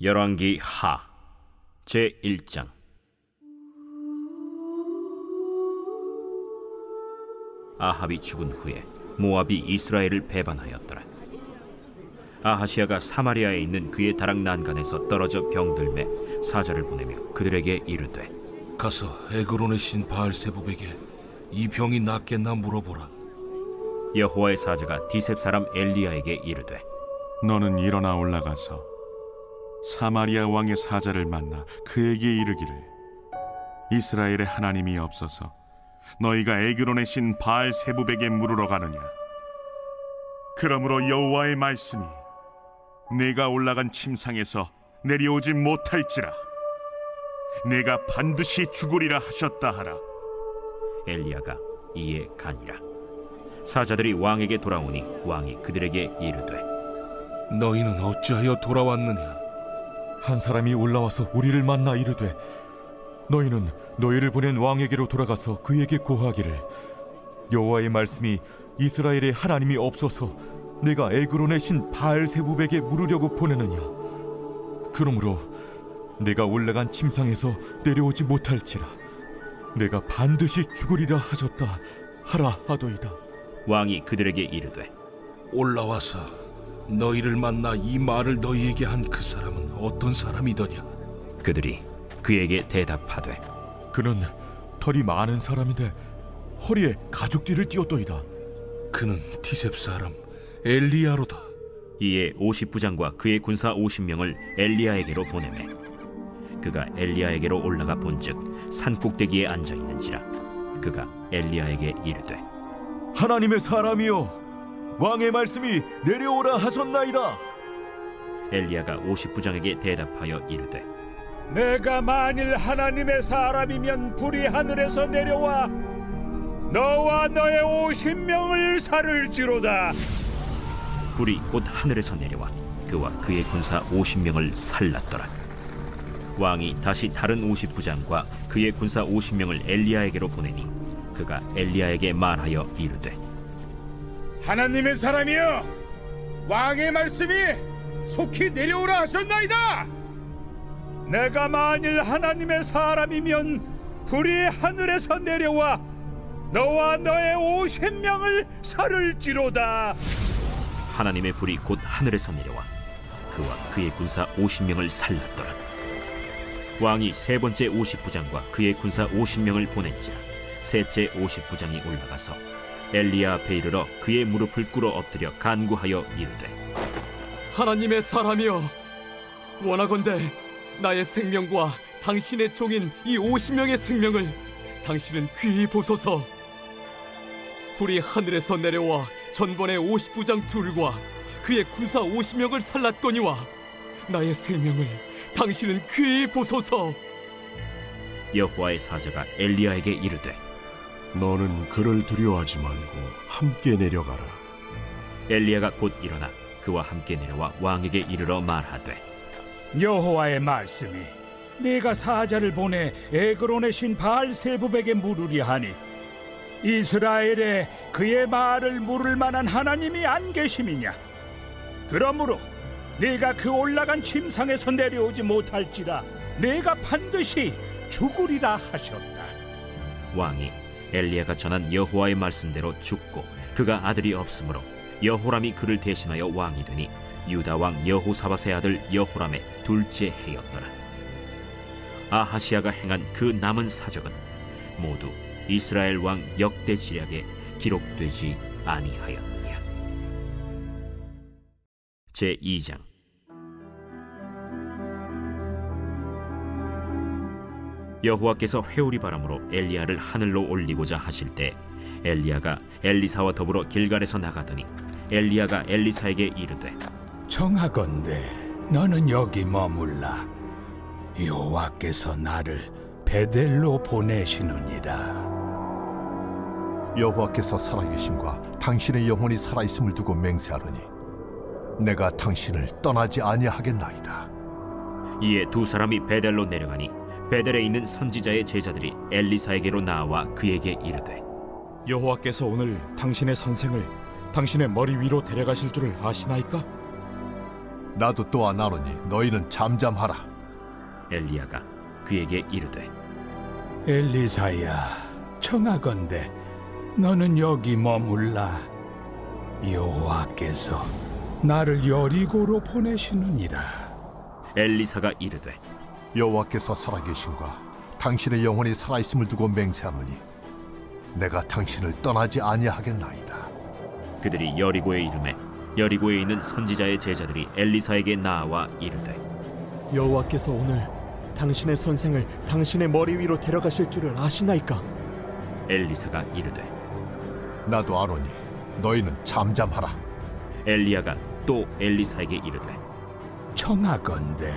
열왕기 하 제1장. 아합이 죽은 후에 모압이 이스라엘을 배반하였더라. 아하시아가 사마리아에 있는 그의 다락 난간에서 떨어져 병들매 사자를 보내며 그들에게 이르되, 가서 에그론의 신 바알세붑에게 이 병이 낫겠나 물어보라. 여호와의 사자가 디셉 사람 엘리야에게 이르되, 너는 일어나 올라가서 사마리아 왕의 사자를 만나 그에게 이르기를, 이스라엘의 하나님이 없어서 너희가 에그론의 신 바알세붑에게 물으러 가느냐? 그러므로 여호와의 말씀이 내가 올라간 침상에서 내려오지 못할지라 내가 반드시 죽으리라 하셨다 하라. 엘리야가 이에 가니라. 사자들이 왕에게 돌아오니 왕이 그들에게 이르되, 너희는 어찌하여 돌아왔느냐? 한 사람이 올라와서 우리를 만나 이르되, 너희는 너희를 보낸 왕에게로 돌아가서 그에게 고하기를, 여호와의 말씀이 이스라엘의 하나님이 없어서 내가 에그론의 신 바알세붑에게 물으려고 보내느냐? 그러므로 내가 올라간 침상에서 내려오지 못할지라 내가 반드시 죽으리라 하셨다 하라 하도이다. 왕이 그들에게 이르되, 올라와서 너희를 만나 이 말을 너희에게 한 그 사람은 어떤 사람이더냐? 그들이 그에게 대답하되, 그는 털이 많은 사람인데 허리에 가죽띠를 띠었도이다. 그는 디셉 사람 엘리야로다. 이에 50부장과 그의 군사 50명을 엘리야에게로 보내매 그가 엘리야에게로 올라가 본즉 산 꼭대기에 앉아 있는지라. 그가 엘리야에게 이르되, 하나님의 사람이여, 왕의 말씀이 내려오라 하셨나이다. 엘리야가 50부장에게 대답하여 이르되, 내가 만일 하나님의 사람이면 불이 하늘에서 내려와 너와 너의 50명을 살을지로다. 불이 곧 하늘에서 내려와 그와 그의 군사 50명을 살랐더라. 왕이 다시 다른 50부장과 그의 군사 50명을 엘리야에게로 보내니 그가 엘리야에게 말하여 이르되, 하나님의 사람이여, 왕의 말씀이 속히 내려오라 하셨나이다. 내가 만일 하나님의 사람이면 불이 하늘에서 내려와 너와 너의 50명을 살을지로다. 하나님의 불이 곧 하늘에서 내려와 그와 그의 군사 50명을 살랐더라. 왕이 세 번째 50부장과 그의 군사 50명을 보낸지라. 셋째 50부장이 올라가서 엘리야 앞에 이르러 그의 무릎을 꿇어 엎드려 간구하여 이르되, 하나님의 사람이여, 원하건대 나의 생명과 당신의 종인 이 50명의 생명을 당신은 귀히 보소서. 불이 하늘에서 내려와 전번의 50부장 둘과 그의 군사 50명을 살랐거니와 나의 생명을 당신은 귀히 보소서. 여호와의 사자가 엘리야에게 이르되, 너는 그를 두려워하지 말고 함께 내려가라. 엘리야가 곧 일어나 그와 함께 내려와 왕에게 이르러 말하되, 여호와의 말씀이 내가 사자를 보내 에그론의 신 바알세붑에게 물으려 하니 이스라엘에 그의 말을 물을 만한 하나님이 안 계심이냐? 그러므로 네가 그 올라간 침상에서 내려오지 못할지라 내가 반드시 죽으리라 하셨다. 왕이 엘리야가 전한 여호와의 말씀대로 죽고 그가 아들이 없으므로 여호람이 그를 대신하여 왕이 되니 유다 왕 여호사밧의 아들 여호람의 둘째 해였더라. 아하시아가 행한 그 남은 사적은 모두 이스라엘 왕 역대 지략에 기록되지 아니하였느냐. 제2장. 여호와께서 회오리 바람으로 엘리야를 하늘로 올리고자 하실 때 엘리야가 엘리사와 더불어 길갈에서 나가더니 엘리야가 엘리사에게 이르되, 청하건대 너는 여기 머물라. 여호와께서 나를 베델로 보내시느니라. 여호와께서 살아계심과 당신의 영혼이 살아있음을 두고 맹세하노니 내가 당신을 떠나지 아니하겠나이다. 이에 두 사람이 베델로 내려가니 베델에 있는 선지자의 제자들이 엘리사에게로 나와 그에게 이르되, 여호와께서 오늘 당신의 선생을 당신의 머리 위로 데려가실 줄을 아시나이까? 나도 또한 아노니 너희는 잠잠하라. 엘리야가 그에게 이르되 엘리사야, 청하건대 너는 여기 머물라. 여호와께서 나를 여리고로 보내시느니라. 엘리사가 이르되 여호와께서 살아계신과 당신의 영혼이 살아있음을 두고 맹세하노니 내가 당신을 떠나지 아니하겠나이다. 그들이 여리고에 이르매 여리고에 있는 선지자의 제자들이 엘리사에게 나와 이르되 여호와께서 오늘 당신의 선생을 당신의 머리 위로 데려가실 줄을 아시나이까? 엘리사가 이르되 나도 아노니 너희는 잠잠하라. 엘리야가 또 엘리사에게 이르되 청하건대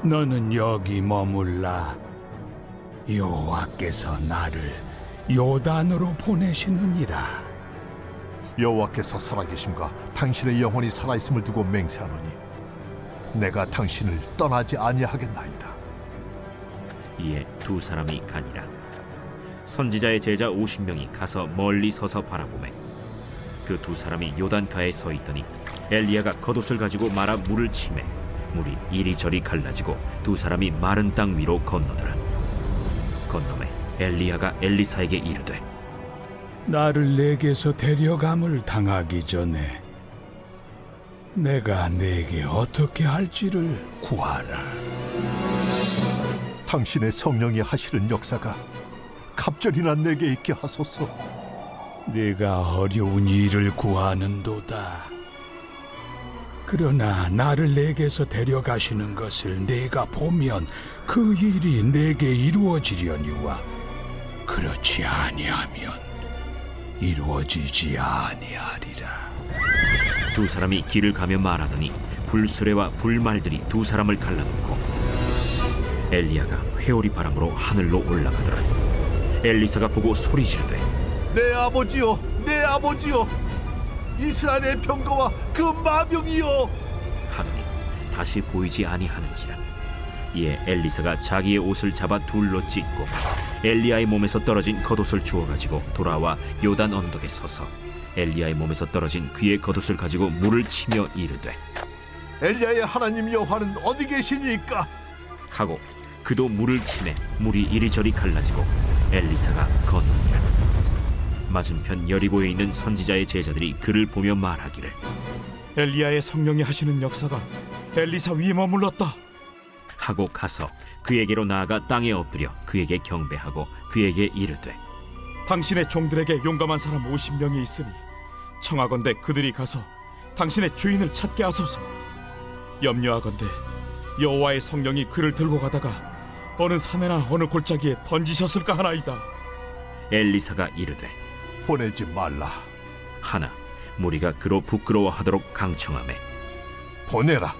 너는 여기 머물라. 여호와께서 나를 요단으로 보내시느니라. 여호와께서 살아계심과 당신의 영혼이 살아있음을 두고 맹세하노니 내가 당신을 떠나지 아니하겠나이다. 이에 두 사람이 가니라. 선지자의 제자 50명이 가서 멀리 서서 바라보매 그 두 사람이 요단가에 서 있더니 엘리야가 겉옷을 가지고 말아 물을 치매 물이 이리저리 갈라지고 두 사람이 마른 땅 위로 건너더라. 건너매 엘리야가 엘리사에게 이르되 나를 내게서 데려감을 당하기 전에 내가 내게 어떻게 할지를 구하라. 당신의 성령이 하시는 역사가 갑절이나 내게 있게 하소서. 네가 어려운 일을 구하는도다. 그러나 나를 내게서 데려가시는 것을 내가 보면 그 일이 내게 이루어지려니와 그렇지 아니하면 이루어지지 아니하리라. 두 사람이 길을 가며 말하더니 불수레와 불말들이 두 사람을 갈라놓고 엘리야가 회오리 바람으로 하늘로 올라가더라. 엘리사가 보고 소리 지르되 내 아버지여, 내 아버지여, 이스라엘의 병거와 그 마병이여 하더니 다시 보이지 아니하는지라. 이에 엘리사가 자기의 옷을 잡아 둘로 찢고 엘리야의 몸에서 떨어진 겉옷을 주워 가지고 돌아와 요단 언덕에 서서 엘리야의 몸에서 떨어진 그의 겉옷을 가지고 물을 치며 이르되 엘리야의 하나님 여호와는 어디 계시니까? 하고 그도 물을 치매 물이 이리저리 갈라지고 엘리사가 건너니라. 맞은편 여리고에 있는 선지자의 제자들이 그를 보며 말하기를 엘리야의 성령이 하시는 역사가 엘리사 위에 머물렀다 하고 가서 그에게로 나아가 땅에 엎드려 그에게 경배하고 그에게 이르되 당신의 종들에게 용감한 사람 50명이 있으니 청하건대 그들이 가서 당신의 주인을 찾게 하소서. 염려하건대 여호와의 성령이 그를 들고 가다가 어느 산에나 어느 골짜기에 던지셨을까 하나이다. 엘리사가 이르되 보내지 말라. 하나 무리가 그로 부끄러워하도록 강청하매 보내라.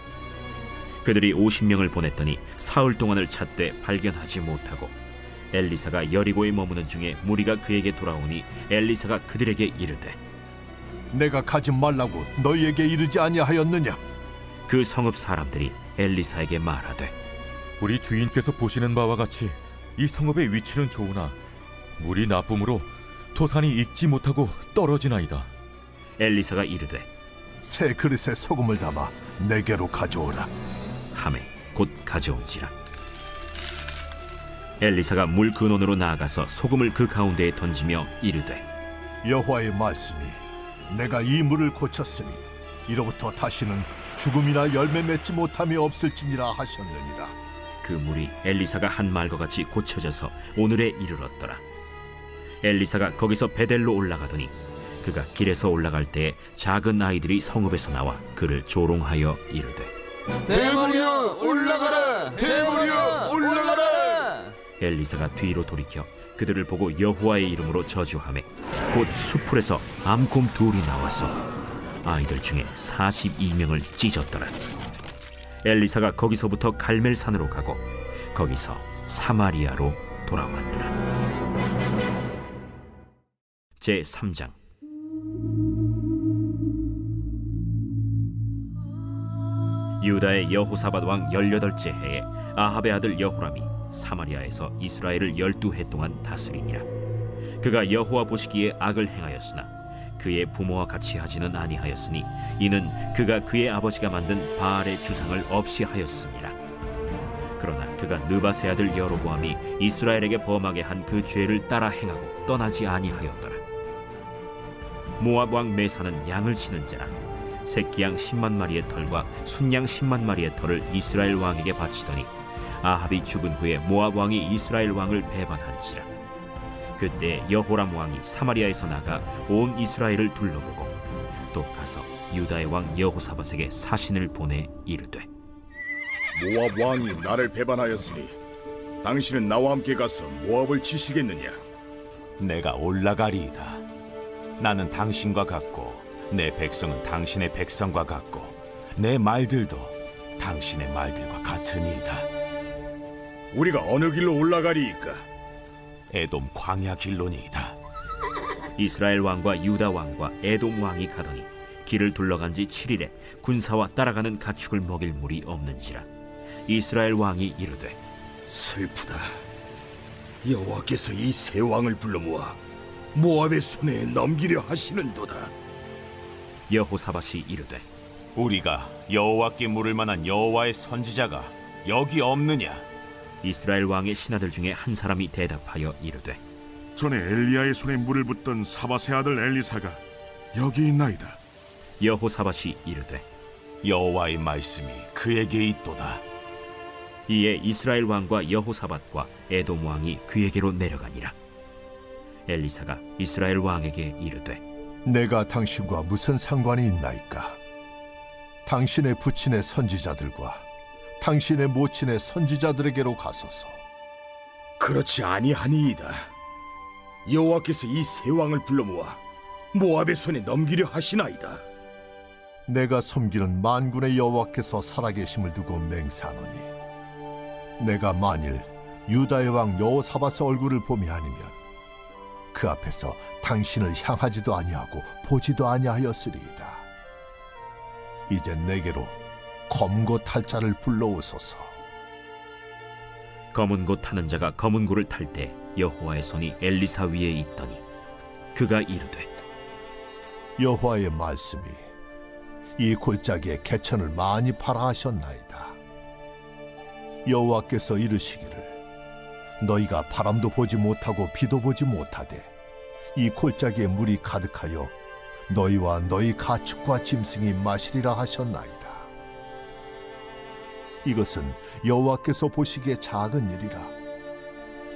그들이 50명을 보냈더니 사흘 동안을 찾되 발견하지 못하고 엘리사가 여리고에 머무는 중에 무리가 그에게 돌아오니 엘리사가 그들에게 이르되 내가 가지 말라고 너희에게 이르지 아니하였느냐? 그 성읍 사람들이 엘리사에게 말하되 우리 주인께서 보시는 바와 같이 이 성읍의 위치는 좋으나 물이 나쁨으로 토산이 익지 못하고 떨어지나이다. 엘리사가 이르되 새 그릇에 소금을 담아 내게로 가져오라. 하매 곧 가져온지라. 엘리사가 물 근원으로 나아가서 소금을 그 가운데에 던지며 이르되 여호와의 말씀이 내가 이 물을 고쳤으니 이로부터 다시는 죽음이나 열매 맺지 못함이 없을지니라 하셨느니라. 그 물이 엘리사가 한 말과 같이 고쳐져서 오늘에 이르렀더라. 엘리사가 거기서 베델로 올라가더니 그가 길에서 올라갈 때에 작은 아이들이 성읍에서 나와 그를 조롱하여 이르되 대머리여 올라가라! 대머리여 올라가라! 엘리사가 뒤로 돌이켜 그들을 보고 여호와의 이름으로 저주하매 곧 수풀에서 암곰 둘이 나와서 아이들 중에 42명을 찢었더라. 엘리사가 거기서부터 갈멜산으로 가고 거기서 사마리아로 돌아왔더라. 제3장. 유다의 여호사밧 왕 18째 해에 아합의 아들 여호람이 사마리아에서 이스라엘을 12해 동안 다스리니라. 그가 여호와 보시기에 악을 행하였으나 그의 부모와 같이 하지는 아니하였으니 이는 그가 그의 아버지가 만든 바알의 주상을 없이 하였습니다. 그러나 그가 느밧의 아들 여로보암이 이스라엘에게 범하게 한 그 죄를 따라 행하고 떠나지 아니하였더라. 모압 왕 메사는 양을 치는 자라. 새끼양 10만 마리의 털과 순양 10만 마리의 털을 이스라엘 왕에게 바치더니 아합이 죽은 후에 모압 왕이 이스라엘 왕을 배반한지라. 그때 여호람 왕이 사마리아에서 나가 온 이스라엘을 둘러보고 또 가서 유다의 왕 여호사밧에게 사신을 보내 이르되, 모압 왕이 나를 배반하였으니 당신은 나와 함께 가서 모압을 치시겠느냐? 내가 올라가리이다. 나는 당신과 같고 내 백성은 당신의 백성과 같고 내 말들도 당신의 말들과 같으니이다. 우리가 어느 길로 올라가리이까? 에돔 광야 길로니이다. 이스라엘 왕과 유다 왕과 에돔 왕이 가더니 길을 둘러간 지 7일에 군사와 따라가는 가축을 먹일 물이 없는지라. 이스라엘 왕이 이르되, 슬프다. 여호와께서 이 세 왕을 불러 모아 모압의 손에 넘기려 하시는도다. 여호사밧이 이르되, 우리가 여호와께 물을 만한 여호와의 선지자가 여기 없느냐? 이스라엘 왕의 신하들 중에 한 사람이 대답하여 이르되, 전에 엘리야의 손에 물을 붓던 사밧의 아들 엘리사가 여기 있나이다. 여호사밧이 이르되, 여호와의 말씀이 그에게 있도다. 이에 이스라엘 왕과 여호사밧과 에돔 왕이 그에게로 내려가니라. 엘리사가 이스라엘 왕에게 이르되, 내가 당신과 무슨 상관이 있나이까? 당신의 부친의 선지자들과 당신의 모친의 선지자들에게로 가소서. 그렇지 아니하니이다. 여호와께서 이 세 왕을 불러 모아 모압의 손에 넘기려 하시나이다. 내가 섬기는 만군의 여호와께서 살아계심을 두고 맹세하노니 내가 만일 유다의 왕 여호사밧의 얼굴을 봄이 아니면 그 앞에서 당신을 향하지도 아니하고 보지도 아니하였으리이다. 이제 내게로 검고 탈 자를 불러오소서. 검은고 타는 자가 검은고를 탈 때 여호와의 손이 엘리사 위에 있더니 그가 이르되, 여호와의 말씀이 이 골짜기에 개천을 많이 팔아 하셨나이다. 여호와께서 이르시기를 너희가 바람도 보지 못하고 비도 보지 못하되 이 골짜기에 물이 가득하여 너희와 너희 가축과 짐승이 마시리라 하셨나이다. 이것은 여호와께서 보시기에 작은 일이라.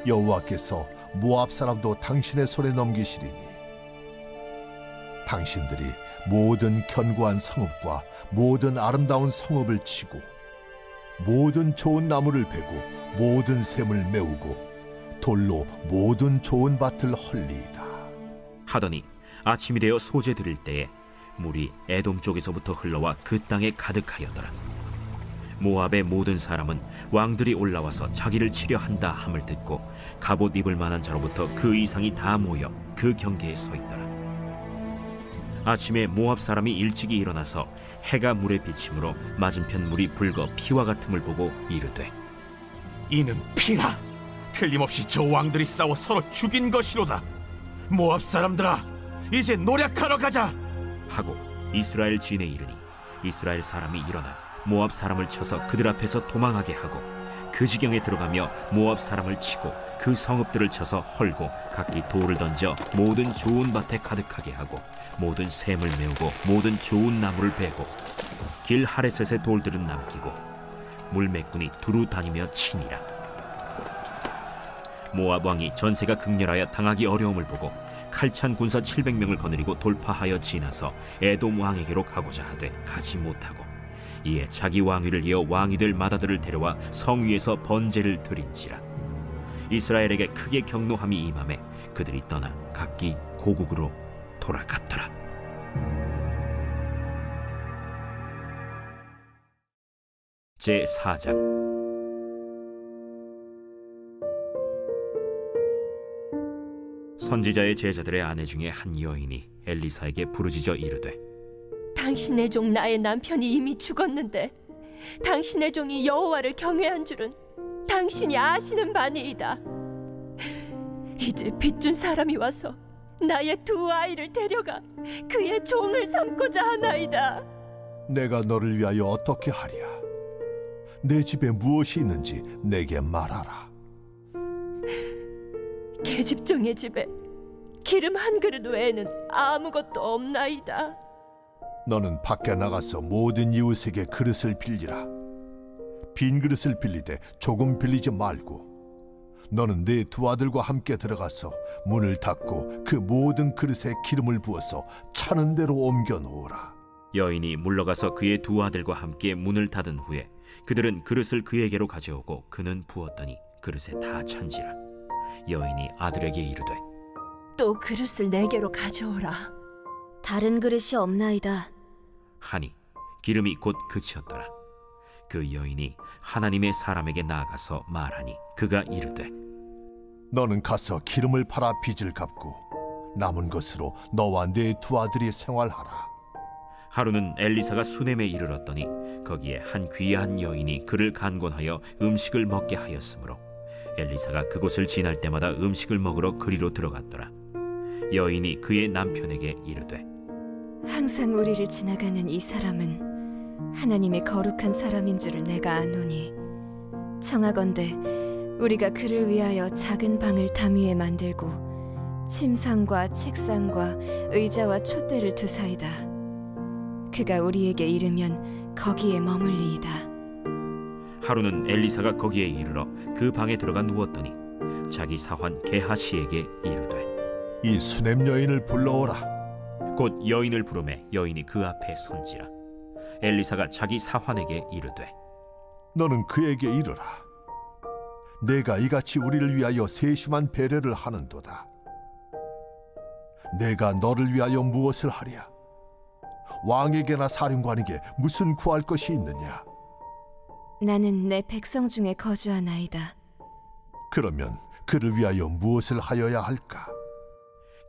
여호와께서 모압 사람도 당신의 손에 넘기시리니 당신들이 모든 견고한 성읍과 모든 아름다운 성읍을 치고 모든 좋은 나무를 베고 모든 샘을 메우고 돌로 모든 좋은 밭을 헐리이다. 하더니 아침이 되어 소재 드릴 때에 물이 에돔 쪽에서부터 흘러와 그 땅에 가득하였더라. 모압의 모든 사람은 왕들이 올라와서 자기를 치려 한다 함을 듣고 갑옷 입을 만한 자로부터 그 이상이 다 모여 그 경계에 서 있더라. 아침에 모압 사람이 일찍이 일어나서 해가 물에 비침으로 맞은편 물이 붉어 피와 같음을 보고 이르되, 이는 피라. 틀림없이 저 왕들이 싸워 서로 죽인 것이로다. 모압 사람들아, 이제 노력하러 가자 하고 이스라엘 진에 이르니 이스라엘 사람이 일어나 모압 사람을 쳐서 그들 앞에서 도망하게 하고 그 지경에 들어가며 모압 사람을 치고 그 성읍들을 쳐서 헐고 각기 돌을 던져 모든 좋은 밭에 가득하게 하고 모든 샘을 메우고 모든 좋은 나무를 베고 길 하레셋의 돌들은 남기고 물매꾼이 두루 다니며 치니라. 모압 왕이 전세가 극렬하여 당하기 어려움을 보고 칼찬 군사 700명을 거느리고 돌파하여 지나서 에돔 왕에게로 가고자 하되 가지 못하고 이에 자기 왕위를 이어 왕이 될 맏아들을 데려와 성 위에서 번제를 드린지라. 이스라엘에게 크게 경노함이 임하매 그들이 떠나 각기 고국으로 돌아갔더라. 제4장. 선지자의 제자들의 아내 중에 한 여인이 엘리사에게 부르짖어 이르되, 당신의 종 나의 남편이 이미 죽었는데 당신의 종이 여호와를 경외한 줄은 당신이 아시는 바니이다. 이제 빚준 사람이 와서 나의 두 아이를 데려가 그의 종을 삼고자 하나이다. 내가 너를 위하여 어떻게 하랴? 내 집에 무엇이 있는지 내게 말하라. 계집종의 집에 기름 한 그릇 외에는 아무것도 없나이다. 너는 밖에 나가서 모든 이웃에게 그릇을 빌리라. 빈 그릇을 빌리되 조금 빌리지 말고 너는 네 두 아들과 함께 들어가서 문을 닫고 그 모든 그릇에 기름을 부어서 차는 대로 옮겨 놓으라. 여인이 물러가서 그의 두 아들과 함께 문을 닫은 후에 그들은 그릇을 그에게로 가져오고 그는 부었더니 그릇에 다 찬지라. 여인이 아들에게 이르되 또 그릇을 내게로 가져오라. 다른 그릇이 없나이다 하니 기름이 곧 그치었더라. 그 여인이 하나님의 사람에게 나아가서 말하니 그가 이르되 너는 가서 기름을 팔아 빚을 갚고 남은 것으로 너와 네 두 아들이 생활하라. 하루는 엘리사가 수넴에 이르렀더니 거기에 한 귀한 여인이 그를 간곤하여 음식을 먹게 하였으므로 엘리사가 그곳을 지날 때마다 음식을 먹으러 그리로 들어갔더라. 여인이 그의 남편에게 이르되 항상 우리를 지나가는 이 사람은 하나님의 거룩한 사람인 줄을 내가 아노니 청하건대 우리가 그를 위하여 작은 방을 담 위에 만들고 침상과 책상과 의자와 촛대를 두사이다. 그가 우리에게 이르면 거기에 머물리이다. 하루는 엘리사가 거기에 이르러 그 방에 들어가 누웠더니 자기 사환 게하시에게 이르되 이 수넴 여인을 불러오라. 곧 여인을 부르매 여인이 그 앞에 선지라. 엘리사가 자기 사환에게 이르되 너는 그에게 이르라. 내가 이같이 우리를 위하여 세심한 배려를 하는도다. 내가 너를 위하여 무엇을 하랴? 왕에게나 사령관에게 무슨 구할 것이 있느냐? 나는 내 백성 중에 거주하나이다. 그러면 그를 위하여 무엇을 하여야 할까?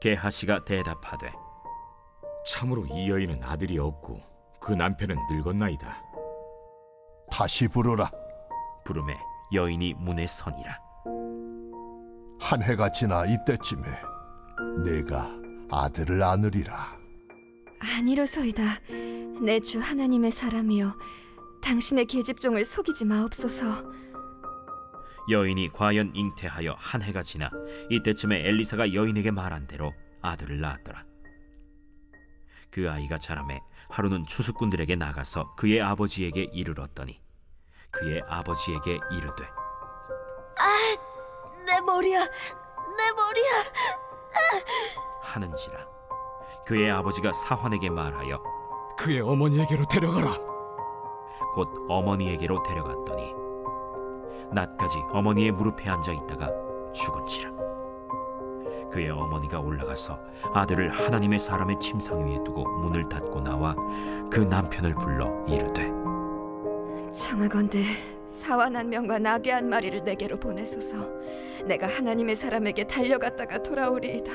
게하시가 대답하되 참으로 이 여인은 아들이 없고 그 남편은 늙었나이다. 다시 부르라. 부르매 여인이 문에 서니라. 한 해가 지나 이때쯤에 내가 아들을 안으리라. 아니로소이다. 내 주 하나님의 사람이여 당신의 계집종을 속이지 마옵소서. 여인이 과연 잉태하여 한 해가 지나 이때쯤에 엘리사가 여인에게 말한 대로 아들을 낳았더라. 그 아이가 자라매 하루는 추수꾼들에게 나가서 그의 아버지에게 이르렀더니 그의 아버지에게 이르되 내 머리야, 내 머리야 하는지라. 그의 아버지가 사환에게 말하여 그의 어머니에게로 데려가라. 곧 어머니에게로 데려갔더니 낮까지 어머니의 무릎에 앉아 있다가 죽은지라. 그의 어머니가 올라가서 아들을 하나님의 사람의 침상 위에 두고 문을 닫고 나와 그 남편을 불러 이르되 청하건대 사환 한 명과 나귀 한 마리를 내게로 보내소서. 내가 하나님의 사람에게 달려갔다가 돌아오리이다.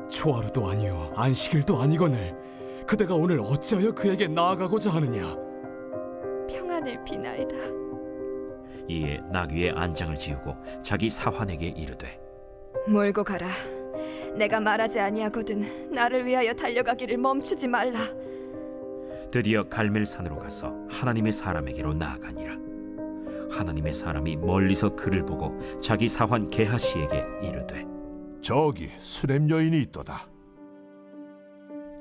초하루도 아니요 안식일도 아니거늘 그대가 오늘 어찌하여 그에게 나아가고자 하느냐? 평안을 비나이다. 이에 나귀의 안장을 지우고 자기 사환에게 이르되 몰고 가라. 내가 말하지 아니하거든 나를 위하여 달려가기를 멈추지 말라. 드디어 갈멜산으로 가서 하나님의 사람에게로 나아가니라. 하나님의 사람이 멀리서 그를 보고 자기 사환 게하시에게 이르되 저기 수렘 여인이 있도다.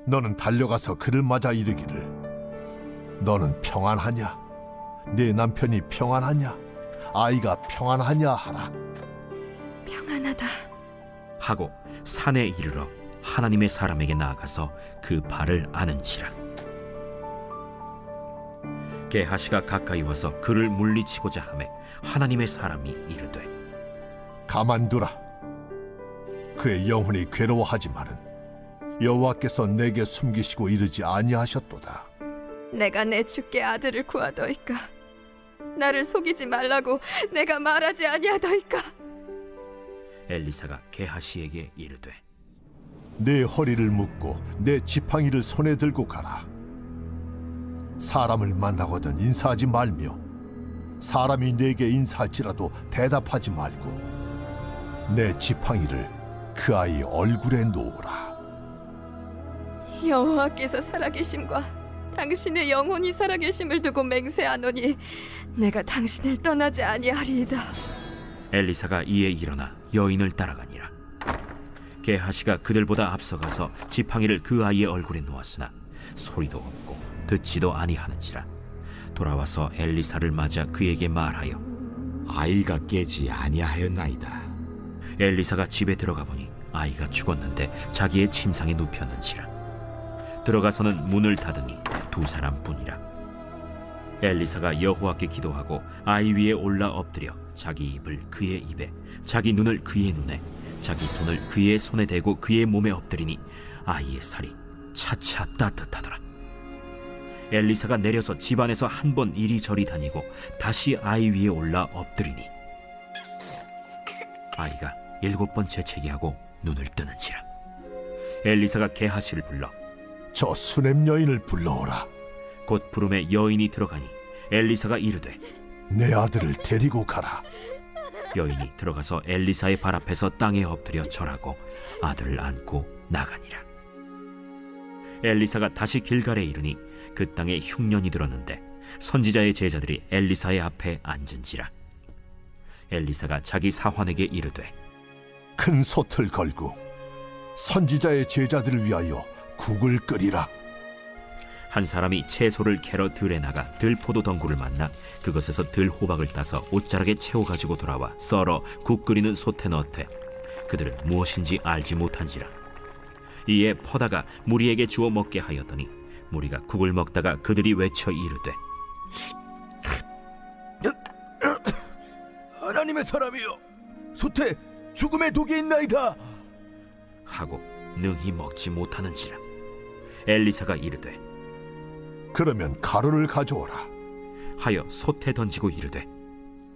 너는 달려가서 그를 맞아 이르기를 너는 평안하냐? 네 남편이 평안하냐? 아이가 평안하냐 하라. 평안하다 하고 산에 이르러 하나님의 사람에게 나아가서 그 발을 아는지라. 게하시가 가까이 와서 그를 물리치고자 하매 하나님의 사람이 이르되 가만두라. 그의 영혼이 괴로워하지만은 여호와께서 내게 숨기시고 이르지 아니하셨도다. 내가 내 주께 아들을 구하더이까. 나를 속이지 말라고 내가 말하지 아니하더이까. 엘리사가 게하시에게 이르되 내 허리를 묶고 내 지팡이를 손에 들고 가라. 사람을 만나거든 인사하지 말며 사람이 내게 인사할지라도 대답하지 말고 내 지팡이를 그 아이 얼굴에 놓으라. 여호와께서 살아계심과 당신의 영혼이 살아계심을 두고 맹세하노니 내가 당신을 떠나지 아니하리이다. 엘리사가 이에 일어나 여인을 따라가니라. 게하시가 그들보다 앞서가서 지팡이를 그 아이의 얼굴에 놓았으나 소리도 없고 듣지도 아니하는지라. 돌아와서 엘리사를 맞아 그에게 말하여 아이가 깨지 아니하였나이다. 엘리사가 집에 들어가 보니 아이가 죽었는데 자기의 침상에 눕혔는지라. 들어가서는 문을 닫으니 두 사람뿐이라. 엘리사가 여호와께 기도하고 아이 위에 올라 엎드려 자기 입을 그의 입에, 자기 눈을 그의 눈에, 자기 손을 그의 손에 대고 그의 몸에 엎드리니 아이의 살이 차차 따뜻하더라. 엘리사가 내려서 집 안에서 한 번 이리저리 다니고 다시 아이 위에 올라 엎드리니 아이가 7번 재채기하고 눈을 뜨는지라. 엘리사가 게하시를 불러 저 수냄 여인을 불러오라. 곧 부름에 여인이 들어가니 엘리사가 이르되 내 아들을 데리고 가라. 여인이 들어가서 엘리사의 발 앞에서 땅에 엎드려 절하고 아들을 안고 나가니라. 엘리사가 다시 길갈에 이르니 그 땅에 흉년이 들었는데 선지자의 제자들이 엘리사의 앞에 앉은지라. 엘리사가 자기 사환에게 이르되 큰 솥을 걸고 선지자의 제자들을 위하여 국을 끓이라. 한 사람이 채소를 캐러 들에 나가 들포도 덩굴을 만나 그것에서 들호박을 따서 옷자락에 채워가지고 돌아와 썰어 국 끓이는 솥에 넣되 그들은 무엇인지 알지 못한지라. 이에 퍼다가 무리에게 주어 먹게 하였더니 무리가 국을 먹다가 그들이 외쳐 이르되 하나님의 사람이여, 솥에 죽음의 독이 있나이다 하고 능히 먹지 못하는지라. 엘리사가 이르되 그러면 가루를 가져오라 하여 솥에 던지고 이르되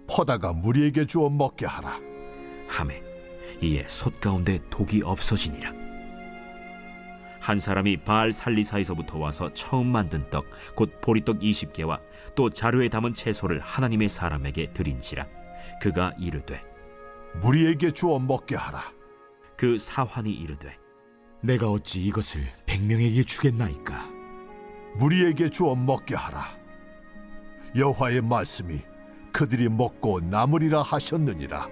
퍼다가 무리에게 주어 먹게 하라 하매 이에 솥 가운데 독이 없어지니라. 한 사람이 바알 살리사에서부터 와서 처음 만든 떡 곧 보리떡 20개와 또 자루에 담은 채소를 하나님의 사람에게 드린지라. 그가 이르되 무리에게 주어 먹게 하라. 그 사환이 이르되 내가 어찌 이것을 100명에게 주겠나이까. 무리에게 주어 먹게 하라. 여호와의 말씀이 그들이 먹고 남으리라 하셨느니라.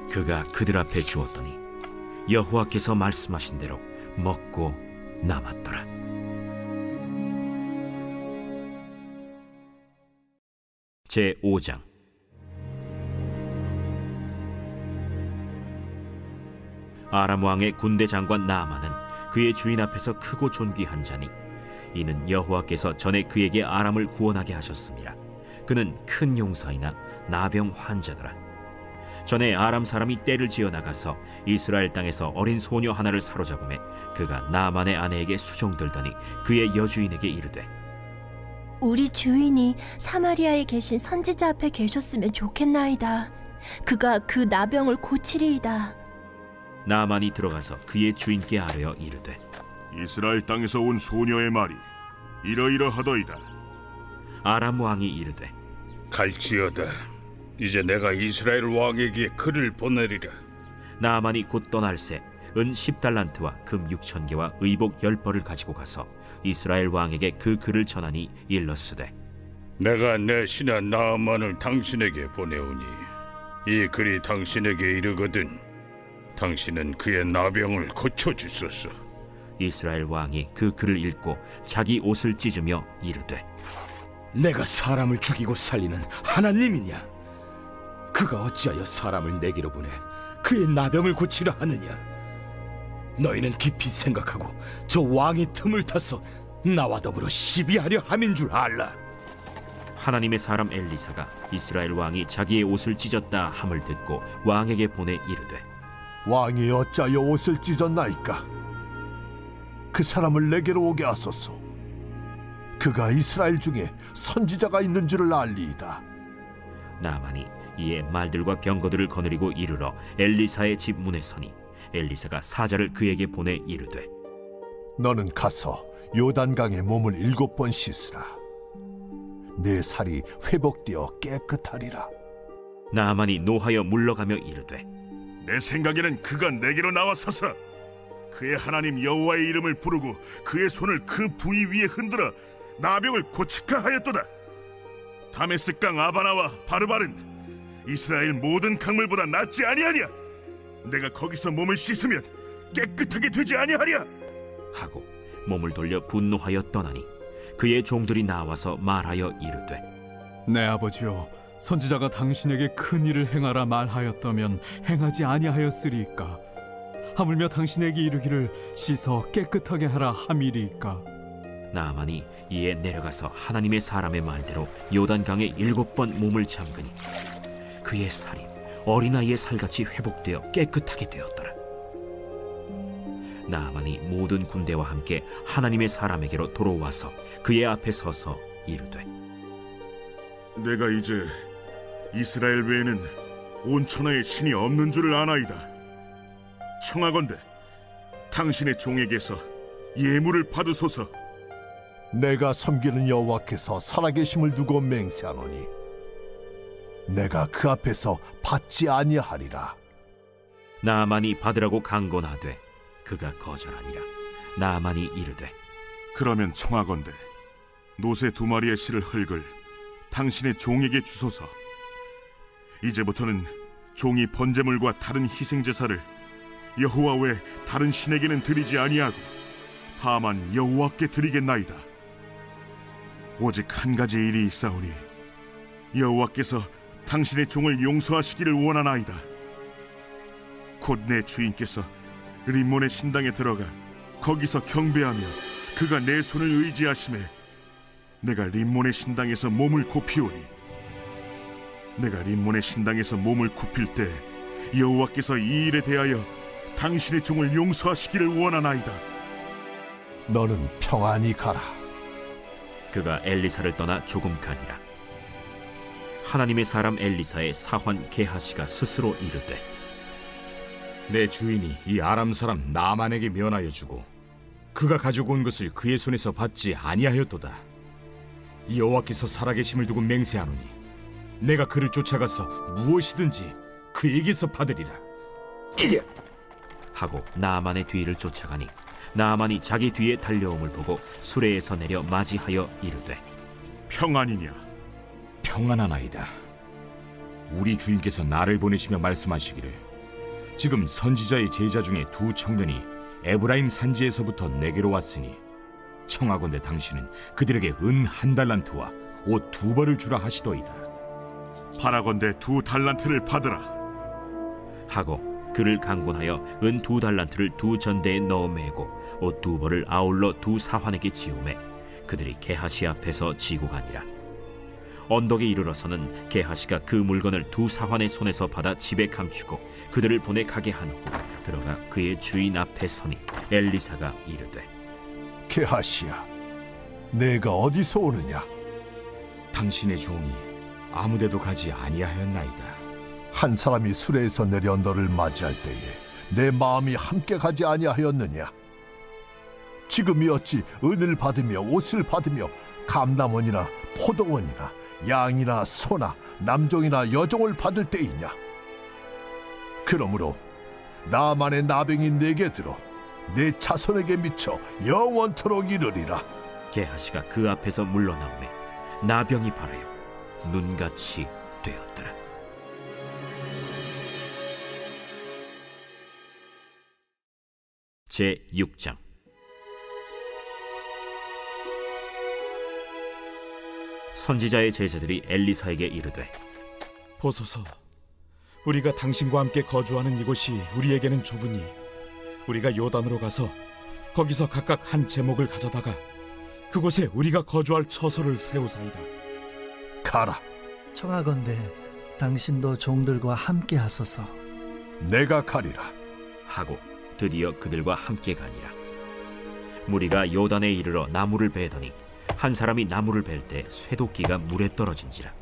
그가 그들 앞에 주었더니 여호와께서 말씀하신 대로 먹고 남았더라. 제5장. 아람 왕의 군대 장관 나아만은 그의 주인 앞에서 크고 존귀한 자니 이는 여호와께서 전에 그에게 아람을 구원하게 하셨습니다. 그는 큰 용사이나 나병 환자더라. 전에 아람 사람이 떼를 지어 나가서 이스라엘 땅에서 어린 소녀 하나를 사로잡음에 그가 나아만의 아내에게 수종들더니 그의 여주인에게 이르되 우리 주인이 사마리아에 계신 선지자 앞에 계셨으면 좋겠나이다. 그가 그 나병을 고치리이다. 나아만이 들어가서 그의 주인께 아뢰어 이르되 이스라엘 땅에서 온 소녀의 말이 이러이러하더이다. 아람 왕이 이르되 갈지어다. 이제 내가 이스라엘 왕에게 글을 보내리라. 나아만이 곧 떠날새 은 10달란트와 금 6,000개와 의복 10벌을 가지고 가서 이스라엘 왕에게 그 글을 전하니 일렀으되 내가 내 신하 나아만을 당신에게 보내오니 이 글이 당신에게 이르거든 당신은 그의 나병을 고쳐주소서. 이스라엘 왕이 그 글을 읽고 자기 옷을 찢으며 이르되 내가 사람을 죽이고 살리는 하나님이냐? 그가 어찌하여 사람을 내게로 보내 그의 나병을 고치려 하느냐? 너희는 깊이 생각하고 저 왕의 틈을 타서 나와 더불어 시비하려 함인 줄 알라. 하나님의 사람 엘리사가 이스라엘 왕이 자기의 옷을 찢었다 함을 듣고 왕에게 보내 이르되 왕이 어찌하여 옷을 찢었나이까? 그 사람을 내게로 오게 하소서. 그가 이스라엘 중에 선지자가 있는 줄을 알리이다. 나아만이 이에 말들과 병거들을 거느리고 이르러 엘리사의 집 문에 서니 엘리사가 사자를 그에게 보내 이르되 너는 가서 요단강에 몸을 7번 씻으라. 내 살이 회복되어 깨끗하리라. 나아만이 노하여 물러가며 이르되 내 생각에는 그가 내게로 나와서서 그의 하나님 여호와의 이름을 부르고 그의 손을 그 부위 위에 흔들어 나병을 고치카 하였도다. 다메스강 아바나와 바르발은 이스라엘 모든 강물보다 낫지 아니하냐? 내가 거기서 몸을 씻으면 깨끗하게 되지 아니하랴? 하고 몸을 돌려 분노하여 떠나니 그의 종들이 나와서 말하여 이르되, 내 아버지여, 선지자가 당신에게 큰 일을 행하라 말하였다면 행하지 아니하였으리이까? 하물며 당신에게 이르기를 씻어 깨끗하게 하라 함이리이까? 나아만이 이에 내려가서 하나님의 사람의 말대로 요단강에 7번 몸을 잠그니 그의 살이 어린아이의 살같이 회복되어 깨끗하게 되었더라. 나아만이 모든 군대와 함께 하나님의 사람에게로 돌아와서 그의 앞에 서서 이르되, 내가 이제 이스라엘 외에는 온 천하에 신이 없는 줄을 아나이다. 청하건대 당신의 종에게서 예물을 받으소서. 내가 섬기는 여호와께서 살아계심을 두고 맹세하노니 내가 그 앞에서 받지 아니하리라. 나아만이 받으라고 강권하되 그가 거절하니라. 나아만이 이르되, 그러면 청하건대 노새 2마리의 실을 흙을 당신의 종에게 주소서. 이제부터는 종이 번제물과 다른 희생제사를 여호와 외 다른 신에게는 드리지 아니하고 다만 여호와께 드리겠나이다. 오직 한 가지 일이 있사오니 여호와께서 당신의 종을 용서하시기를 원하나이다. 곧 내 주인께서 림몬의 신당에 들어가 거기서 경배하며 그가 내 손을 의지하심에 내가 림몬의 신당에서 몸을 굽히오니 내가 림몬의 신당에서 몸을 굽힐 때 여호와께서 이 일에 대하여 당신의 종을 용서하시기를 원하나이다. 너는 평안히 가라. 그가 엘리사를 떠나 조금 가니라. 하나님의 사람 엘리사의 사환 게하시가 스스로 이르되, 내 주인이 이 아람 사람 나만에게 면하여 주고 그가 가지고 온 것을 그의 손에서 받지 아니하였도다. 이 여호와께서 살아계심을 두고 맹세하노니 내가 그를 쫓아가서 무엇이든지 그에게서 받으리라. 하고 나아만의 뒤를 쫓아가니 나아만이 자기 뒤에 달려옴을 보고 수레에서 내려 맞이하여 이르되, 평안이냐? 평안하나이다. 우리 주인께서 나를 보내시며 말씀하시기를 지금 선지자의 제자 중에 2 청년이 에브라임 산지에서부터 내게로 왔으니 청하건대 당신은 그들에게 은 1달란트와 옷 2벌을 주라 하시더이다. 바라건대 2달란트를 받으라. 하고 그를 강권하여 은 2달란트를 2 전대에 넣어 매고 옷 2벌을 아울러 2 사환에게 지우매 그들이 게하시 앞에서 지고 가니라. 언덕에 이르러서는 게하시가 그 물건을 2 사환의 손에서 받아 집에 감추고 그들을 보내 가게 한 후 들어가 그의 주인 앞에 서니 엘리사가 이르되, 게하시야, 내가 어디서 오느냐? 당신의 종이 아무데도 가지 아니하였나이다. 한 사람이 수레에서 내려 너를 맞이할 때에 내 마음이 함께 가지 아니하였느냐? 지금이 어찌 은을 받으며 옷을 받으며 감남원이나 포도원이나 양이나 소나 남종이나 여종을 받을 때이냐? 그러므로 나만의 나병이 내게 들어 내 자손에게 미쳐 영원토록 이르리라. 게하시가 그 앞에서 물러나오매 나병이 발하여 눈같이 되었더라. 제6장. 선지자의 제자들이 엘리사에게 이르되, 보소서, 우리가 당신과 함께 거주하는 이곳이 우리에게는 좁으니 우리가 요단으로 가서 거기서 각각 한 제목을 가져다가 그곳에 우리가 거주할 처소를 세우사이다. 가라. 청하건대 당신도 종들과 함께 하소서. 내가 가리라. 하고 드디어 그들과 함께 가니라. 무리가 요단에 이르러 나무를 베더니 한 사람이 나무를 벨 때 쇠도끼가 물에 떨어진지라.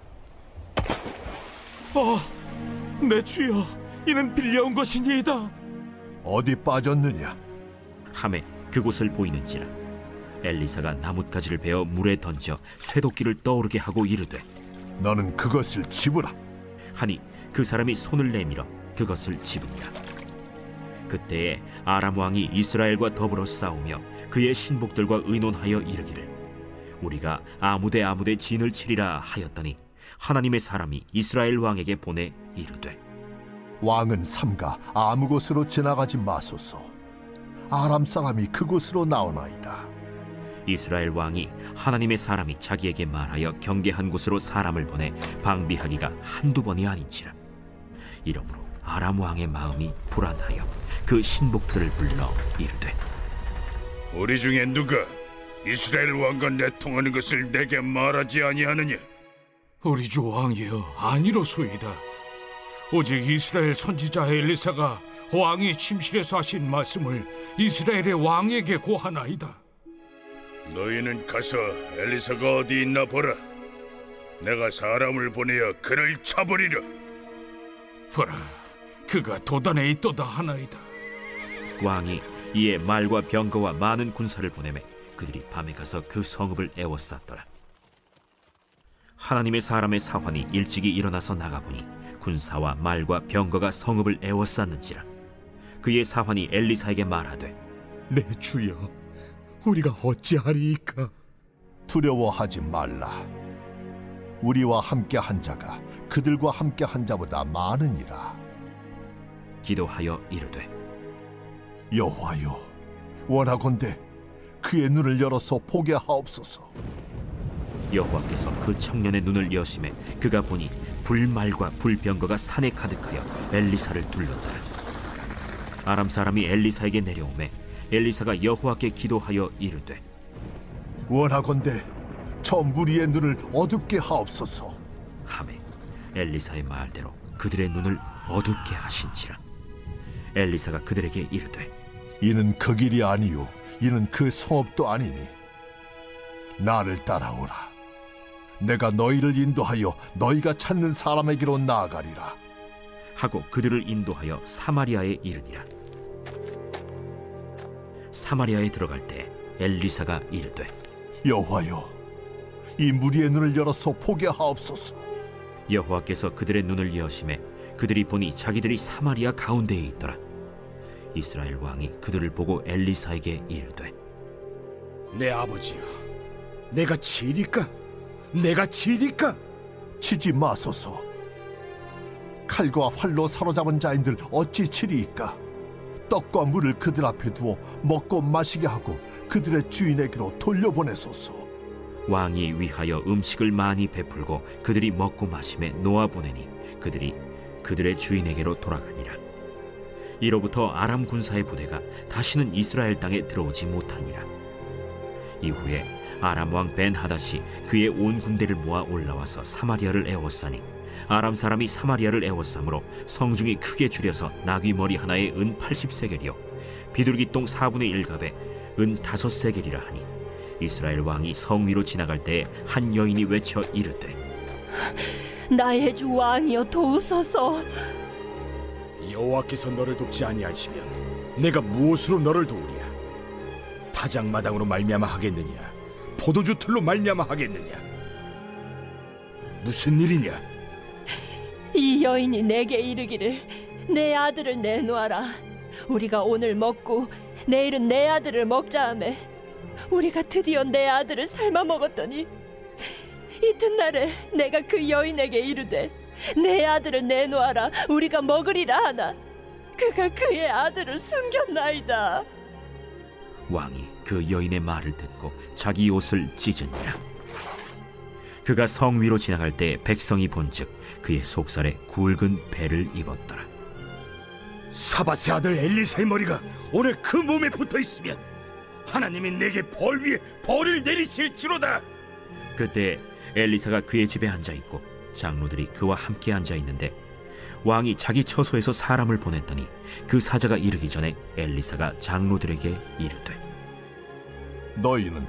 내 주여, 이는 빌려온 것이니이다. 어디 빠졌느냐? 하매 그곳을 보이는지라. 엘리사가 나뭇가지를 베어 물에 던져 쇠도끼를 떠오르게 하고 이르되, 너는 그것을 집으라. 하니 그 사람이 손을 내밀어 그것을 집으니라. 그때에 아람 왕이 이스라엘과 더불어 싸우며 그의 신복들과 의논하여 이르기를 우리가 아무데 진을 치리라 하였더니 하나님의 사람이 이스라엘 왕에게 보내 이르되 왕은 삼가 아무 곳으로 지나가지 마소서. 아람 사람이 그곳으로 나오나이다. 이스라엘 왕이 하나님의 사람이 자기에게 말하여 경계한 곳으로 사람을 보내 방비하기가 한두 번이 아닌지라. 이러므로 아람 왕의 마음이 불안하여 그 신복들을 불러 이르되 우리 중에 누가 이스라엘 왕과 내통하는 것을 내게 말하지 아니하느냐? 우리 주 왕이여, 아니로소이다. 오직 이스라엘 선지자 엘리사가 왕이 침실에서 하신 말씀을 이스라엘의 왕에게 고하나이다. 너희는 가서 엘리사가 어디 있나 보라. 내가 사람을 보내어 그를 잡으리라. 보라, 그가 도단에 있도다 하나이다. 왕이 이에 말과 병거와 많은 군사를 보내매 그들이 밤에 가서 그 성읍을 에워쌌더라. 하나님의 사람의 사환이 일찍이 일어나서 나가보니 군사와 말과 병거가 성읍을 에워쌌는지라. 그의 사환이 엘리사에게 말하되 내 주여, 우리가 어찌하리이까? 두려워하지 말라. 우리와 함께 한 자가 그들과 함께 한 자보다 많으니라. 기도하여 이르되 여호와여, 원하건대 그의 눈을 열어서 보게 하옵소서. 여호와께서 그 청년의 눈을 여심해 그가 보니 불말과 불병거가 산에 가득하여 엘리사를 둘렀더라. 아람 사람이 엘리사에게 내려오매 엘리사가 여호와께 기도하여 이르되 원하건대 저 무리의 눈을 어둡게 하옵소서 하매 엘리사의 말대로 그들의 눈을 어둡게 하신지라. 엘리사가 그들에게 이르되 이는 그 길이 아니요 이는 그 성읍도 아니니 나를 따라오라. 내가 너희를 인도하여 너희가 찾는 사람에게로 나아가리라 하고 그들을 인도하여 사마리아에 이르니라. 사마리아에 들어갈 때 엘리사가 이르되 여호와여, 이 무리의 눈을 열어서 보게 하옵소서. 여호와께서 그들의 눈을 여심해 그들이 보니 자기들이 사마리아 가운데에 있더라. 이스라엘 왕이 그들을 보고 엘리사에게 이르되 내 아버지여, 내가 치리까? 내가 치리까? 치지 마소서. 칼과 활로 사로잡은 자인들 어찌 치리이까? 떡과 물을 그들 앞에 두어 먹고 마시게 하고 그들의 주인에게로 돌려보내소서. 왕이 위하여 음식을 많이 베풀고 그들이 먹고 마심에 놓아보내니 그들이 그들의 주인에게로 돌아가니라. 이로부터 아람 군사의 부대가 다시는 이스라엘 땅에 들어오지 못하니라. 이후에 아람 왕 벤하닷이 그의 온 군대를 모아 올라와서 사마리아를 에워싸니 아람 사람이 사마리아를 에워싸므로 성중이 크게 줄여서 나귀 머리 하나에 은 80세겔이요 비둘기 똥 4분의 1갑에 은 5세겔이라 하니 이스라엘 왕이 성 위로 지나갈 때에 한 여인이 외쳐 이르되 나의 주 왕이여 도우소서. 여호와께서 너를 돕지 아니하시면 내가 무엇으로 너를 도우랴? 타작마당으로 말미암아 하겠느냐? 포도주 틀로 말미암아 하겠느냐? 무슨 일이냐? 이 여인이 내게 이르기를 내 아들을 내놓아라. 우리가 오늘 먹고 내일은 내 아들을 먹자 하매 우리가 드디어 내 아들을 삶아 먹었더니 이튿날에 내가 그 여인에게 이르되 내 아들을 내놓아라. 우리가 먹으리라 하나 그가 그의 아들을 숨겼나이다. 왕이 그 여인의 말을 듣고 자기 옷을 찢으니라. 그가 성 위로 지나갈 때 백성이 본즉 그의 속살에 굵은 배를 입었더라. 사밧의 아들 엘리사의 머리가 오늘 그 몸에 붙어 있으면 하나님이 내게 벌 위에 벌을 내리실지로다. 그때 엘리사가 그의 집에 앉아 있고 장로들이 그와 함께 앉아 있는데 왕이 자기 처소에서 사람을 보냈더니 그 사자가 이르기 전에 엘리사가 장로들에게 이르되 너희는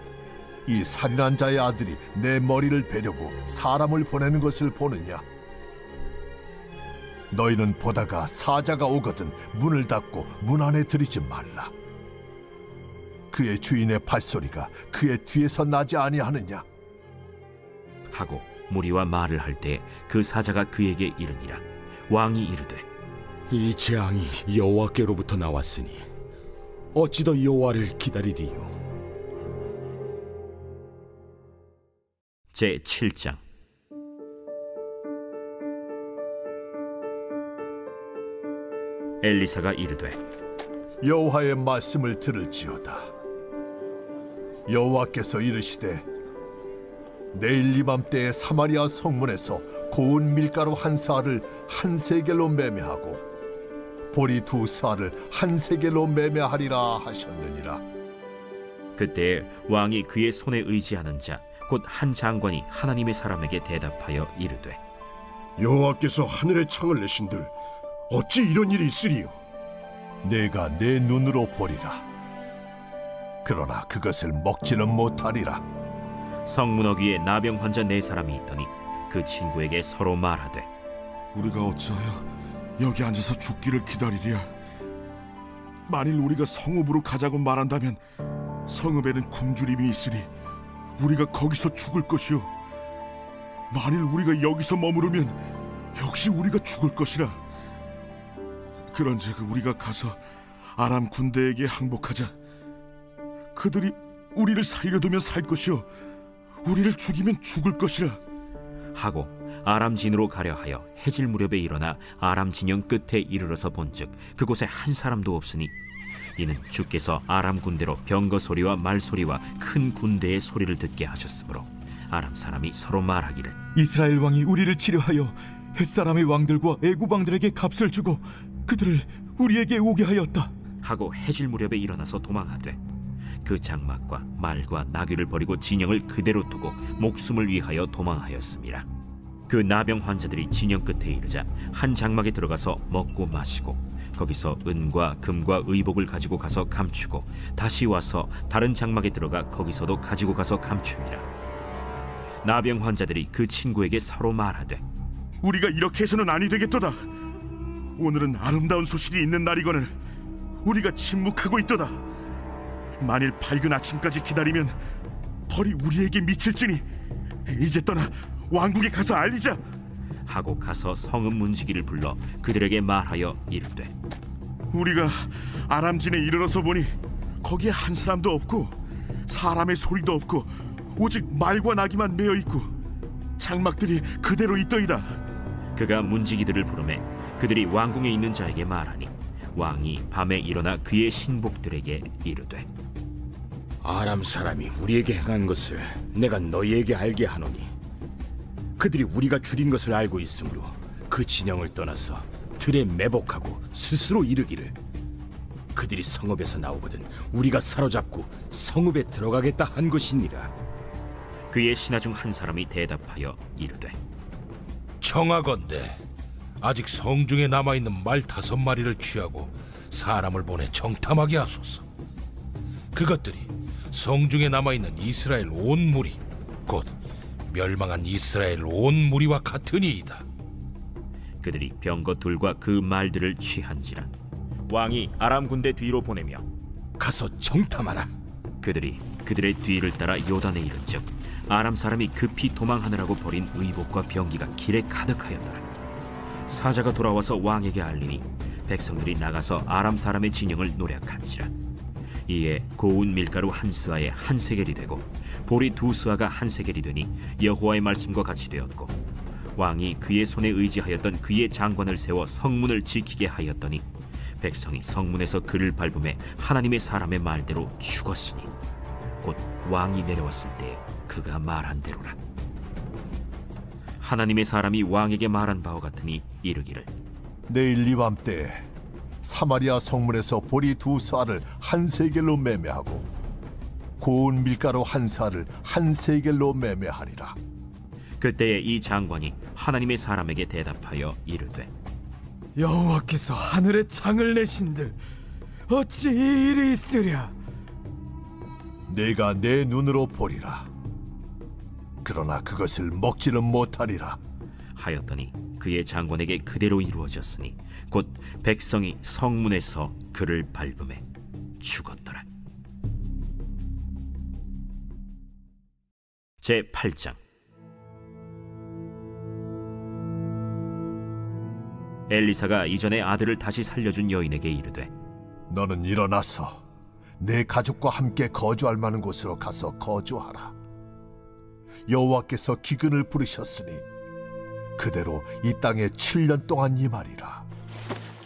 이 살인한 자의 아들이 내 머리를 베려고 사람을 보내는 것을 보느냐? 너희는 보다가 사자가 오거든 문을 닫고 문 안에 들이지 말라. 그의 주인의 발소리가 그의 뒤에서 나지 아니하느냐? 하고 무리와 말을 할 때 그 사자가 그에게 이르니라. 왕이 이르되 이 재앙이 여호와께로부터 나왔으니 어찌 더 여호와를 기다리리요? 제 7장. 엘리사가 이르되 여호와의 말씀을 들을지어다. 여호와께서 이르시되 내일 이맘때에 사마리아 성문에서 고운 밀가루 한 사알을 한 세겔로 매매하고 보리 두 사알을 한 세겔로 매매하리라 하셨느니라. 그때에 왕이 그의 손에 의지하는 자 곧 한 장관이 하나님의 사람에게 대답하여 이르되 여호와께서 하늘의 창을 내신들 어찌 이런 일이 있으리요? 내가 내 눈으로 보리라. 그러나 그것을 먹지는 못하리라. 성문 어귀에 나병 환자 4사람이 있더니 그 친구에게 서로 말하되 우리가 어찌하여 여기 앉아서 죽기를 기다리랴? 만일 우리가 성읍으로 가자고 말한다면 성읍에는 굶주림이 있으니 우리가 거기서 죽을 것이요, 만일 우리가 여기서 머무르면 역시 우리가 죽을 것이라. 그런즉 우리가 가서 아람 군대에게 항복하자. 그들이 우리를 살려두면 살 것이요 우리를 죽이면 죽을 것이라 하고 아람 진으로 가려 하여 해질 무렵에 일어나 아람 진영 끝에 이르러서 본즉 그곳에 한 사람도 없으니 이는 주께서 아람 군대로 병거 소리와 말 소리와 큰 군대의 소리를 듣게 하셨으므로 아람 사람이 서로 말하기를 이스라엘 왕이 우리를 치려하여 햇사람의 왕들과 애굽 왕들에게 값을 주고 그들을 우리에게 오게 하였다 하고 해질 무렵에 일어나서 도망하되 그 장막과 말과 나귀를 버리고 진영을 그대로 두고 목숨을 위하여 도망하였습니다. 그 나병 환자들이 진영 끝에 이르자 한 장막에 들어가서 먹고 마시고 거기서 은과 금과 의복을 가지고 가서 감추고 다시 와서 다른 장막에 들어가 거기서도 가지고 가서 감춥니다. 나병 환자들이 그 친구에게 서로 말하되 우리가 이렇게 해서는 아니 되겠도다. 오늘은 아름다운 소식이 있는 날이거늘 우리가 침묵하고 있도다. 만일 밝은 아침까지 기다리면 벌이 우리에게 미칠지니 이제 떠나 왕국에 가서 알리자. 하고 가서 성읍 문지기를 불러 그들에게 말하여 이르되 우리가 아람진에 이르러서 보니 거기에 한 사람도 없고 사람의 소리도 없고 오직 말과 나귀만 메어 있고 장막들이 그대로 있더이다. 그가 문지기들을 부르매 그들이 왕궁에 있는 자에게 말하니 왕이 밤에 일어나 그의 신복들에게 이르되 아람 사람이 우리에게 행한 것을 내가 너희에게 알게 하노니 그들이 우리가 줄인 것을 알고 있으므로 그 진영을 떠나서 들에 매복하고 스스로 이르기를 그들이 성읍에서 나오거든 우리가 사로잡고 성읍에 들어가겠다 한 것이니라. 그의 신하 중 한 사람이 대답하여 이르되 청하건대 아직 성중에 남아있는 말 5마리를 취하고 사람을 보내 정탐하게 하소서. 그것들이 성중에 남아있는 이스라엘 온 무리 곧 멸망한 이스라엘 온 무리와 같으니이다. 그들이 병거 둘과 그 말들을 취한지라 왕이 아람 군대 뒤로 보내며 가서 정탐하라. 그들이 그들의 뒤를 따라 요단에 이른즉 아람 사람이 급히 도망하느라고 버린 의복과 병기가 길에 가득하였더라. 사자가 돌아와서 왕에게 알리니 백성들이 나가서 아람 사람의 진영을 노략한지라. 이에 고운 밀가루 한 스아에 한 세겔이 되고 보리 2스아가 한 세겔이 되니 여호와의 말씀과 같이 되었고 왕이 그의 손에 의지하였던 그의 장관을 세워 성문을 지키게 하였더니 백성이 성문에서 그를 밟음에 하나님의 사람의 말대로 죽었으니 곧 왕이 내려왔을 때 그가 말한 대로라. 하나님의 사람이 왕에게 말한 바와 같으니 이르기를 내일 이맘때에 사마리아 성문에서 보리 2스아를 한 세겔로 매매하고 고운 밀가루 한 사알을 한 세겔로 매매하리라. 그때에 이 장관이 하나님의 사람에게 대답하여 이르되 여호와께서 하늘의 창을 내신들 어찌 이 일이 있으랴? 내가 내 눈으로 보리라. 그러나 그것을 먹지는 못하리라 하였더니 그의 장관에게 그대로 이루어졌으니 곧 백성이 성문에서 그를 밟음에 죽었더라. 제 8장. 엘리사가 이전에 아들을 다시 살려준 여인에게 이르되 너는 일어나서 내 가족과 함께 거주할 만한 곳으로 가서 거주하라. 여호와께서 기근을 부르셨으니 그대로 이 땅에 7년 동안 임하리라.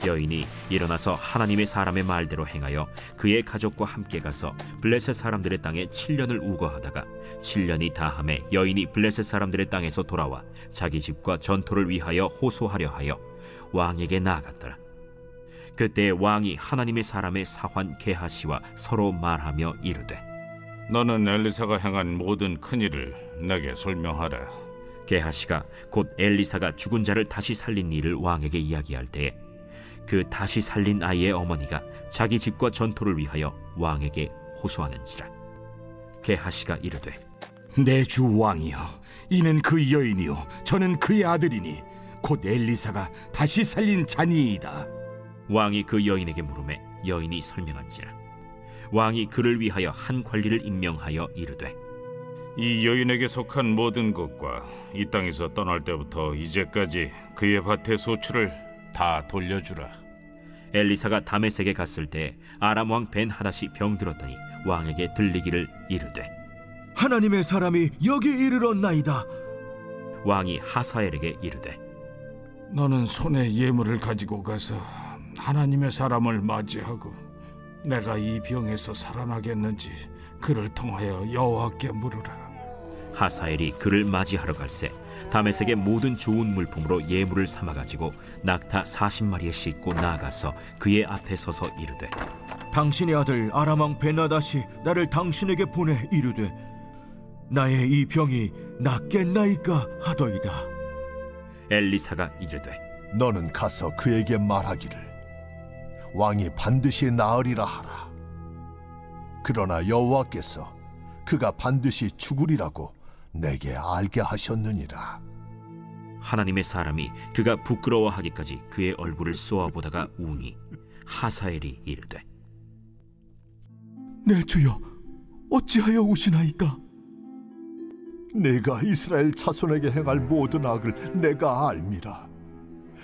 여인이 일어나서 하나님의 사람의 말대로 행하여 그의 가족과 함께 가서 블레셋 사람들의 땅에 7년을 우거하다가 7년이 다함에 여인이 블레셋 사람들의 땅에서 돌아와 자기 집과 전토를 위하여 호소하려 하여 왕에게 나아갔더라. 그때 왕이 하나님의 사람의 사환 게하시와 서로 말하며 이르되 너는 엘리사가 행한 모든 큰일을 내게 설명하라. 게하시가 곧 엘리사가 죽은 자를 다시 살린 일을 왕에게 이야기할 때에 그 다시 살린 아이의 어머니가 자기 집과 전토를 위하여 왕에게 호소하는지라. 게하시가 이르되 내 주 왕이여, 이는 그 여인이요 저는 그의 아들이니 곧 엘리사가 다시 살린 자니이다. 왕이 그 여인에게 물으매 여인이 설명한지라. 왕이 그를 위하여 한 관리를 임명하여 이르되 이 여인에게 속한 모든 것과 이 땅에서 떠날 때부터 이제까지 그의 밭의 소출을 다 돌려주라. 엘리사가 다메섹에 갔을 때 아람 왕 벤하닷이 병들었더니 왕에게 들리기를 이르되 하나님의 사람이 여기 이르렀나이다. 왕이 하사엘에게 이르되 너는 손에 예물을 가지고 가서 하나님의 사람을 맞이하고 내가 이 병에서 살아나겠는지 그를 통하여 여호와께 물으라. 하사엘이 그를 맞이하러 갈새 다메섹의 모든 좋은 물품으로 예물을 삼아가지고 낙타 40마리에 싣고 나아가서 그의 앞에 서서 이르되 당신의 아들 아람 왕 벤하닷이 나를 당신에게 보내 이르되 나의 이 병이 낫겠나이까 하더이다. 엘리사가 이르되 너는 가서 그에게 말하기를 왕이 반드시 나으리라 하라. 그러나 여호와께서 그가 반드시 죽으리라고 내게 알게 하셨느니라. 하나님의 사람이 그가 부끄러워하기까지 그의 얼굴을 쏘아보다가 우니 하사엘이 이르되 내 주여, 어찌하여 우시나이까? 내가 이스라엘 자손에게 행할 모든 악을 내가 알미라.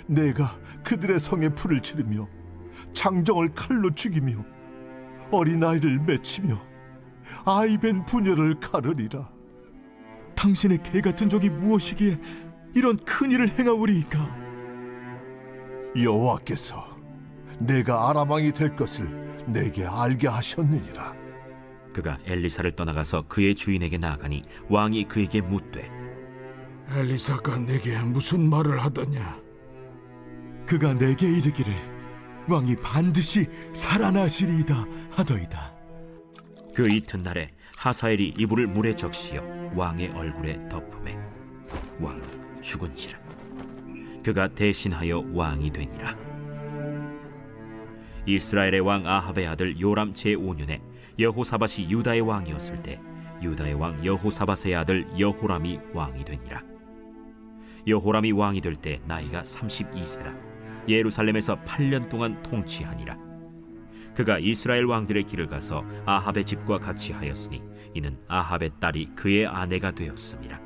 내가 그들의 성에 불을 지르며 장정을 칼로 죽이며 어린아이를 맺히며 아이벤 부녀를 가르리라. 당신의 개 같은 적이 무엇이기에 이런 큰일을 행하오리이까? 여호와께서 내가 아람 왕이 될 것을 내게 알게 하셨느니라. 그가 엘리사를 떠나가서 그의 주인에게 나아가니 왕이 그에게 묻되 엘리사가 내게 무슨 말을 하더냐? 그가 내게 이르기를 왕이 반드시 살아나시리이다 하더이다. 그 이튿날에 하사엘이 이불을 물에 적시어 왕의 얼굴에 덮음에 왕이 죽은지라. 그가 대신하여 왕이 되니라. 이스라엘의 왕 아합의 아들 요람 제5년에 여호사밧이 유다의 왕이었을 때 유다의 왕 여호사밧의 아들 여호람이 왕이 되니라. 여호람이 왕이 될 때 나이가 32세라 예루살렘에서 8년 동안 통치하니라. 그가 이스라엘 왕들의 길을 가서 아합의 집과 같이 하였으니 이는 아합의 딸이 그의 아내가 되었습니다.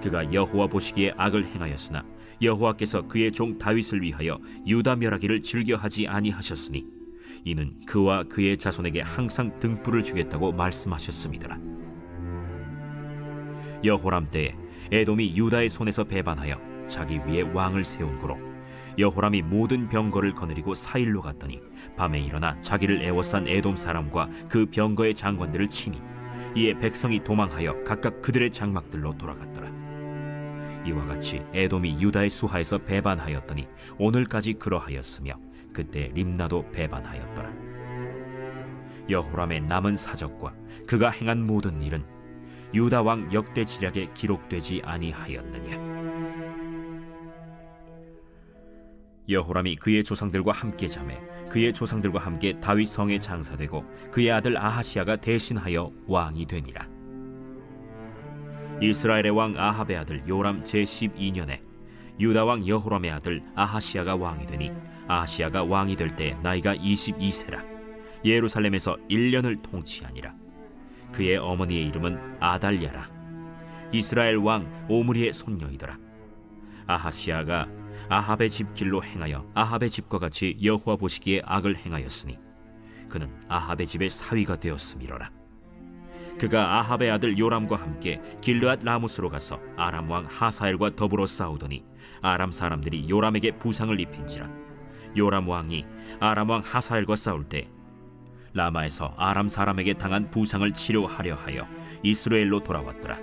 그가 여호와 보시기에 악을 행하였으나 여호와께서 그의 종 다윗을 위하여 유다 멸하기를 즐겨하지 아니하셨으니 이는 그와 그의 자손에게 항상 등불을 주겠다고 말씀하셨습니다. 여호람 때에 에돔이 유다의 손에서 배반하여 자기 위에 왕을 세운 고로 여호람이 모든 병거를 거느리고 사일로 갔더니 밤에 일어나 자기를 애워싼 에돔 사람과 그 병거의 장관들을 치니 이에 백성이 도망하여 각각 그들의 장막들로 돌아갔더라. 이와 같이 에돔이 유다의 수하에서 배반하였더니 오늘까지 그러하였으며 그때 림나도 배반하였더라. 여호람의 남은 사적과 그가 행한 모든 일은 유다 왕 역대지략에 기록되지 아니하였느냐. 여호람이 그의 조상들과 함께 자매 그의 조상들과 함께 다윗 성에 장사되고 그의 아들 아하시야가 대신하여 왕이 되니라. 이스라엘의 왕 아합의 아들 요람 제12년에 유다 왕 여호람의 아들 아하시야가 왕이 되니 아하시야가 왕이 될 때 나이가 22세라 예루살렘에서 1년을 통치하니라. 그의 어머니의 이름은 아달랴라. 이스라엘 왕 오므리의 손녀이더라. 아하시야가 아합의 집 길로 행하여 아합의 집과 같이 여호와 보시기에 악을 행하였으니 그는 아합의 집의 사위가 되었음이로라. 그가 아합의 아들 요람과 함께 길르앗 라무스로 가서 아람 왕 하사엘과 더불어 싸우더니 아람 사람들이 요람에게 부상을 입힌지라. 요람 왕이 아람 왕 하사엘과 싸울 때 라마에서 아람 사람에게 당한 부상을 치료하려 하여 이스라엘로 돌아왔더라.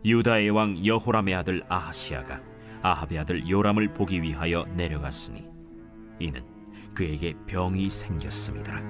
유다의 왕 여호람의 아들 아하시아가 아합의 아들 요람을 보기 위하여 내려갔으니 이는 그에게 병이 생겼음이더라.